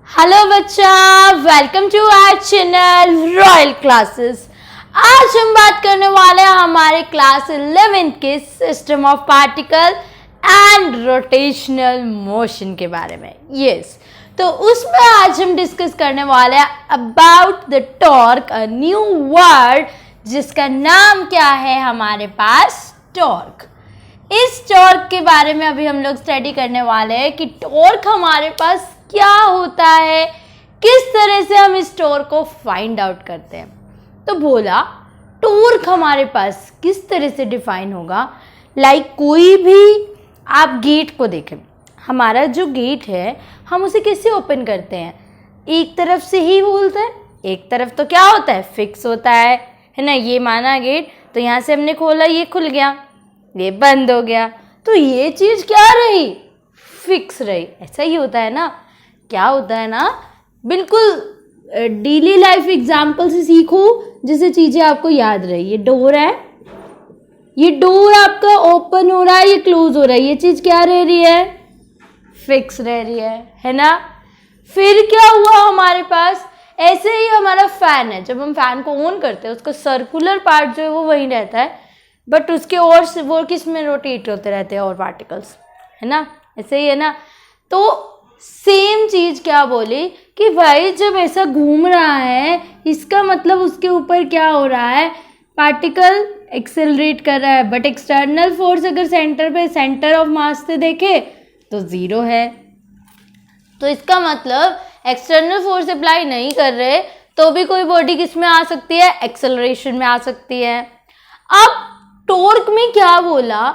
Hello बच्चा, welcome to our channel Royal Classes. आज हम बात करने वाले हैं हमारे क्लास 11th के system of particle and rotational motion के बारे में। तो उसमें आज हम डिस्कस करने वाले हैं about the torque, a new word जिसका नाम क्या है हमारे पास, टॉर्क। इस टॉर्क के बारे में अभी हम लोग स्टडी करने वाले हैं कि टॉर्क हमारे पास क्या होता है, किस तरह से हम इस टॉर्क को फाइंड आउट करते हैं। तो बोला टॉर्क हमारे पास किस तरह से डिफाइन होगा। कोई भी आप गेट को देखें, हमारा जो गेट है हम उसे कैसे ओपन करते हैं, एक तरफ से ही खोलते हैं। एक तरफ तो क्या होता है, फिक्स होता है ना। ये माना गेट, तो यहाँ से हमने खोला, ये खुल गया, ये बंद हो गया, तो ये चीज़ क्या रही, फिक्स रही। ऐसा ही होता है ना, क्या होता है ना, बिल्कुल डेली लाइफ एग्जाम्पल से सीखो जिससे चीज़ें आपको याद रही। ये डोर है, ये डोर आपका ओपन हो रहा है, ये क्लोज हो रहा है, ये चीज़ क्या रह रही है, फिक्स रह रही है ना। फिर क्या हुआ हमारे पास, ऐसे ही हमारा फैन है, जब हम फैन को ऑन करते हैं उसका सर्कुलर पार्ट जो है वो वहीं रहता है, बट उसके और वो किस में रोटेट होते रहते हैं और पार्टिकल्स, है ना। ऐसे ही है ना। तो सेम चीज़ क्या बोली कि भाई जब ऐसा घूम रहा है इसका मतलब उसके ऊपर क्या हो रहा है, पार्टिकल एक्सेलरेट कर रहा है, बट एक्सटर्नल फोर्स अगर सेंटर ऑफ मास से देखे तो ज़ीरो है। तो इसका मतलब एक्सटर्नल फोर्स अप्लाई नहीं कर रहे तो भी कोई बॉडी किस में आ सकती है, एक्सेलरेशन में आ सकती है। अब टॉर्क में क्या बोला,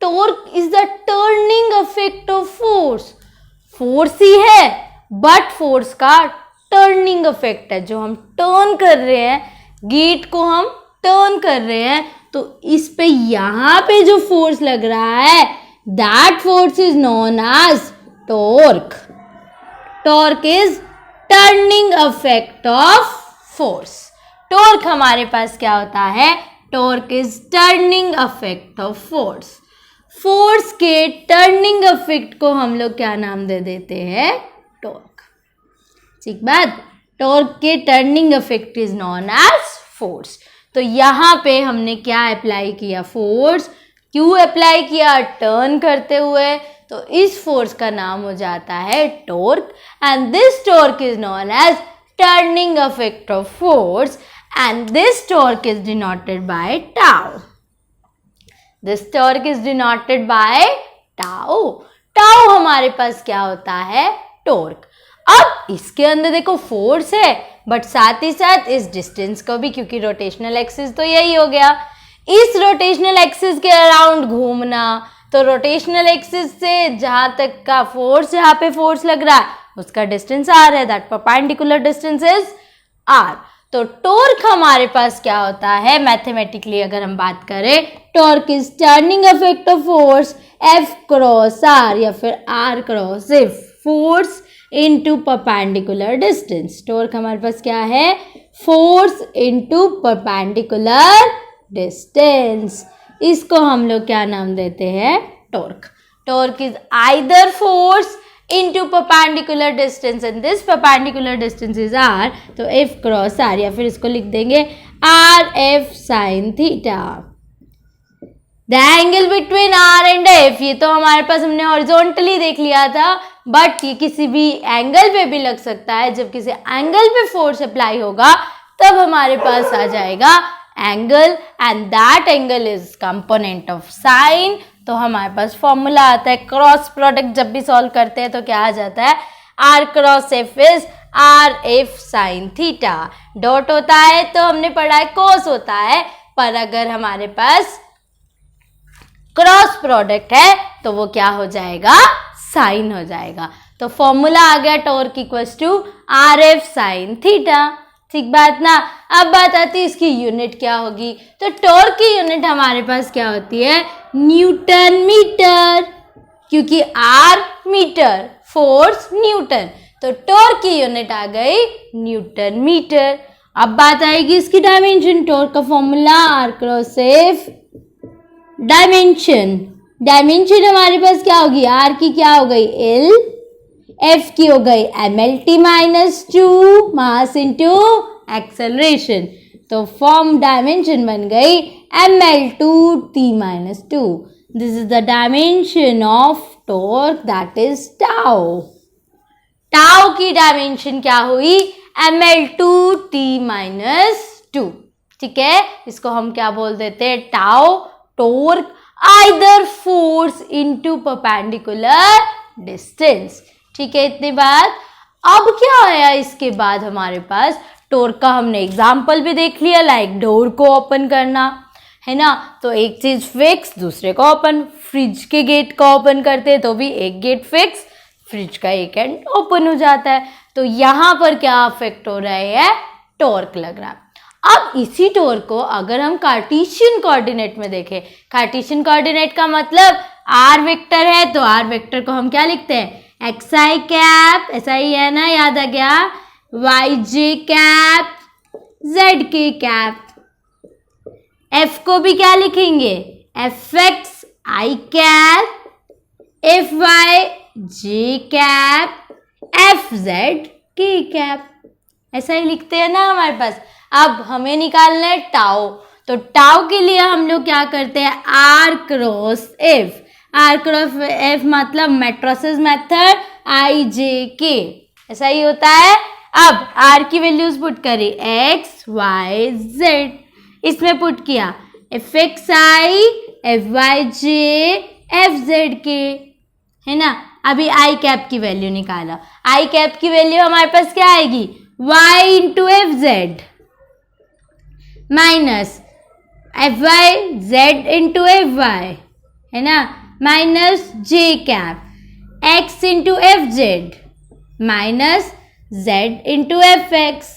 torque is the turning effect of force. Force ही है बट फोर्स का टर्निंग इफेक्ट है, जो हम टर्न कर रहे हैं, गेट को हम टर्न कर रहे हैं, तो इस पे यहाँ पे जो फोर्स लग रहा है that force is known as torque. Torque is turning effect of force. Torque हमारे पास क्या होता है, torque is turning effect of force. Force के टर्निंग इफेक्ट को हम लोग क्या नाम दे देते हैं, टॉर्क। ठीक बात, टॉर्क के turning effect is known as force. तो यहाँ पे हमने क्या अप्लाई किया, फोर्स। क्यों अप्लाई किया, टर्न करते हुए, तो इस फोर्स का नाम हो जाता है torque. And this torque is known as turning effect of force and this torque is denoted by tau. This torque is denoted by tau. Tau हमारे पास क्या होता है, टॉर्क। अब इसके अंदर देखो फोर्स है, बट साथ ही साथ इस डिस्टेंस को भी, क्योंकि रोटेशनल एक्सिस तो यही हो गया, इस रोटेशनल एक्सिस के अराउंड घूमना, तो रोटेशनल एक्सिस से जहाँ तक का फोर्स, जहाँ पे फोर्स लग रहा है उसका डिस्टेंस r है, that perpendicular distance is r। तो टॉर्क हमारे पास क्या होता है, मैथमेटिकली अगर हम बात करें, torque is turning effect of force F cross R या फिर R cross F, force into perpendicular distance. Torque हमारे पास क्या है, फोर्स इनटू परपेंडिकुलर डिस्टेंस। इसको हम लोग क्या नाम देते हैं, torque. Torque is either force into perpendicular distance and this perpendicular distance is r, तो F क्रॉस R, या फिर इसको लिख देंगे R F sin theta। The angle between R and F, ये तो हमारे पास हमने हॉरिजॉन्टली देख लिया था, बट ये किसी भी एंगल पे भी लग सकता है। जब किसी एंगल पे फोर्स अप्लाई होगा तब हमारे पास आ जाएगा angle, and that angle is component of sine. तो हमारे पास फॉर्मूला आता है, क्रॉस प्रोडक्ट जब भी सॉल्व करते हैं तो क्या आ जाता है, R cross F is R F sine theta. Dot होता है तो हमने पढ़ा है कोस होता है, पर अगर हमारे पास क्रॉस प्रोडक्ट है तो वो क्या हो जाएगा, साइन हो जाएगा। तो फॉर्मूला आ गया, torque equals to R F sine theta. ठीक बात ना। अब बात आती है इसकी यूनिट क्या होगी, तो टॉर्क की यूनिट हमारे पास क्या होती है, न्यूटन मीटर, क्योंकि R मीटर, फोर्स न्यूटन, तो टॉर्क की यूनिट आ गई न्यूटन मीटर। अब बात आएगी इसकी डायमेंशन। टॉर्क का formula R cross F dimension. Dimension हमारे पास क्या होगी, R की क्या हो गई L, F की हो गई mlt minus 2 mass into acceleration, तो फॉर्म डायमेंशन बन गई ml2t minus 2. This is the dimension of torque, that is tau. Tau की डायमेंशन क्या हुई ml2t माइनस 2. ठीक है, इसको हम क्या बोल देते हैं, tau torque either force into perpendicular distance. ठीक है, इतनी बात. अब क्या आया इसके बाद हमारे पास, टॉर्क का हमने एग्जाम्पल भी देख लिया, लाइक डोर को ओपन करना है ना, तो एक चीज फिक्स दूसरे को ओपन. फ्रिज के गेट को ओपन करते तो भी एक गेट फिक्स, फ्रिज का एक एंड ओपन हो जाता है. तो यहाँ पर क्या अफेक्ट हो रहा है, टॉर्क लग रहा है. अब इसी टॉर्क को अगर हम कार्टेशियन कोऑर्डिनेट में देखें, कार्टेशियन कोऑर्डिनेट का मतलब आर वेक्टर है, तो आर वेक्टर को हम क्या लिखते हैं, एक्स आई कैप, ऐसा ही है ना, याद आ गया, वाई जे कैप, जेड के कैप. एफ को भी क्या लिखेंगे, एफ एक्स आई कैप, एफ वाई जे कैप, एफ जेड के कैप, ऐसा ही लिखते हैं ना हमारे पास. अब हमें निकालना है टाउ, तो टाउ के लिए हम लोग क्या करते हैं, r cross f. R cross f मतलब matrices method, i j k, ऐसा ही होता है. अब आर की वैल्यूज पुट करी, एक्स वाई जेड, इसमें पुट किया f x i, f y j, f z k, है ना. अभी आई कैप की वैल्यू निकाला, आई कैप की वैल्यू हमारे पास क्या आएगी, y into F Z minus F Y Z into F Y, है ना, minus J cap X into F Z minus Z into F X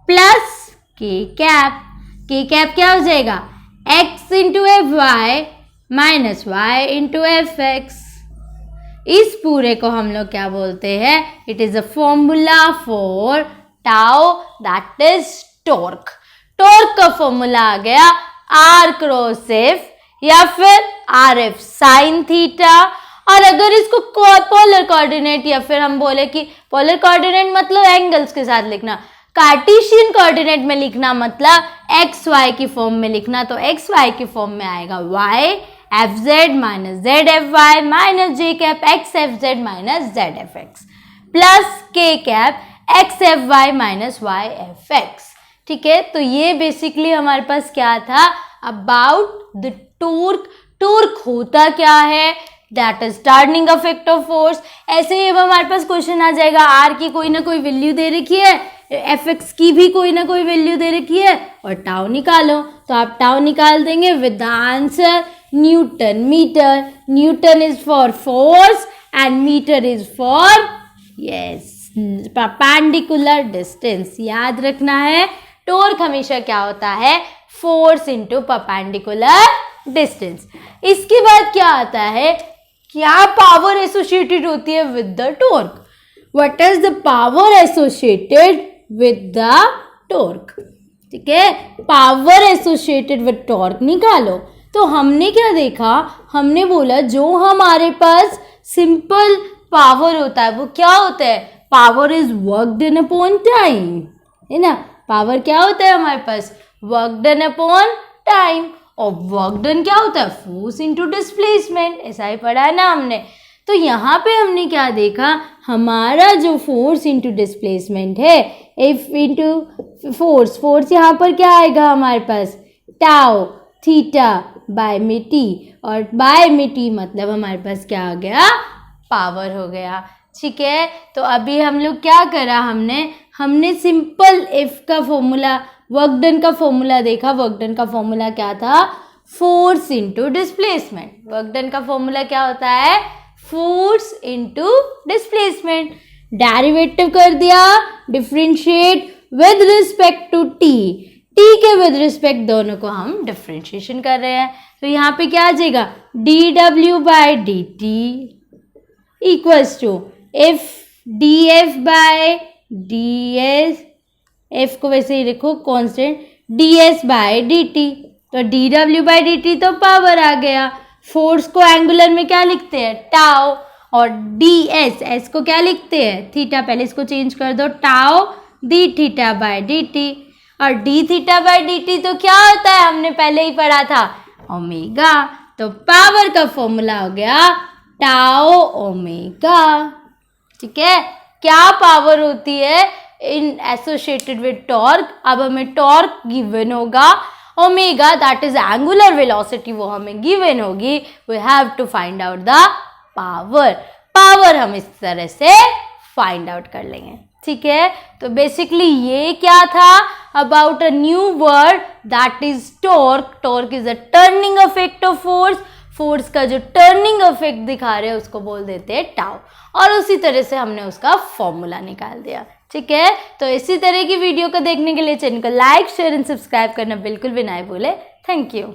plus K cap. K cap क्या हो जाएगा, X into F Y minus Y into F X. इस पूरे को हम लोग क्या बोलते हैं, it is a formula for tau, that is torque. Torque का फॉर्मूला आ गया आर क्रॉस एफ या फिर आर एफ साइन थीटा. और अगर इसको पोलर कोऑर्डिनेट या फिर हम बोले कि पोलर कोऑर्डिनेट मतलब एंगल्स के साथ लिखना, कार्टेशियन कोऑर्डिनेट में लिखना मतलब एक्स वाई की फॉर्म में लिखना, तो एक्स वाई की फॉर्म में आएगा Y F Z minus Z F Y minus J cap X F Z minus Z F X plus K cap X F Y minus Y F X. ठीक है, तो ये बेसिकली हमारे पास क्या था, अबाउट द टॉर्क. टॉर्क होता क्या है, that is turning effect of force. ऐसे ही अब हमारे पास क्वेश्चन आ जाएगा, आर की कोई ना कोई वैल्यू दे रखी है, एफ एक्स की भी कोई ना कोई वैल्यू दे रखी है और टाउ निकालो, तो आप टाउ निकाल देंगे with the answer newton metre. Newton is for force and metre is for yes perpendicular distance. याद रखना है, टॉर्क हमेशा क्या होता है, फोर्स इंटू परपेंडिकुलर डिस्टेंस. इसके बाद क्या आता है, क्या पावर एसोसिएटेड होती है with the torque. What is the power associated with the torque. ठीक है, पावर एसोसिएटेड विद टॉर्क निकालो. तो हमने क्या देखा, हमने बोला जो हमारे पास सिंपल पावर होता है वो क्या होता है, power is work done upon time, है ना. पावर क्या होता है हमारे पास, वर्क डन अपॉन टाइम. और वर्क डन क्या होता है, फोर्स इनटू डिस्प्लेसमेंट, ऐसा ही पढ़ा है ना हमने. तो यहाँ पे हमने क्या देखा, हमारा जो फोर्स इनटू डिस्प्लेसमेंट है, एफ इनटू फोर्स, फोर्स यहाँ पर क्या आएगा हमारे पास, टाउ थीटा बाय में टी, और बाय में टी मतलब हमारे पास क्या आ गया, पावर हो गया. ठीक है, तो अभी हम लोग क्या करा, हमने सिंपल एफ का फॉर्मूला, वर्क डन का फॉर्मूला देखा. वर्क डन का फॉर्मूला क्या था, force into displacement. Work done का फॉर्मूला क्या होता है, फोर्स इनटू डिस्प्लेसमेंट. डेरिवेटिव कर दिया, differentiate with respect to t. T के विद रिस्पेक्ट दोनों को हम डिफरेंशिएशन कर रहे हैं, तो यहाँ पे क्या आ जाएगा, D W by D T equals to F D F by D S, F को वैसे ही लिखो constant, D S by D T. तो D W by D T तो पावर आ गया. फोर्स को एंगुलर में क्या लिखते हैं, टाउ, और डी एस, एस को क्या लिखते हैं थीटा, पहले इसको चेंज कर दो tau D theta by D T, और D theta by D T तो क्या होता है हमने पहले ही पढ़ा था ओमेगा, तो पावर का फॉर्मूला हो गया टाउ ओमेगा। ठीक है, क्या पावर होती है इन एसोसिएटेड विद टॉर्क, अब हमें टॉर्क गिवन होगा omega that is angular velocity, वो हमें गिवन होगी, we have to find out the power, power हम इस तरह से फाइंड आउट कर लेंगे। ठीक है, तो बेसिकली ये क्या था about a new word that is torque, torque is a turning effect of force, force का जो टर्निंग इफेक्ट दिखा रहे हैं उसको बोल देते हैं टाउ, और उसी तरह से हमने उसका फॉर्मूला निकाल दिया। ठीक है, तो इसी तरह की वीडियो को देखने के लिए चैनल को लाइक शेयर एंड सब्सक्राइब करना बिल्कुल भी ना भूले। Thank you.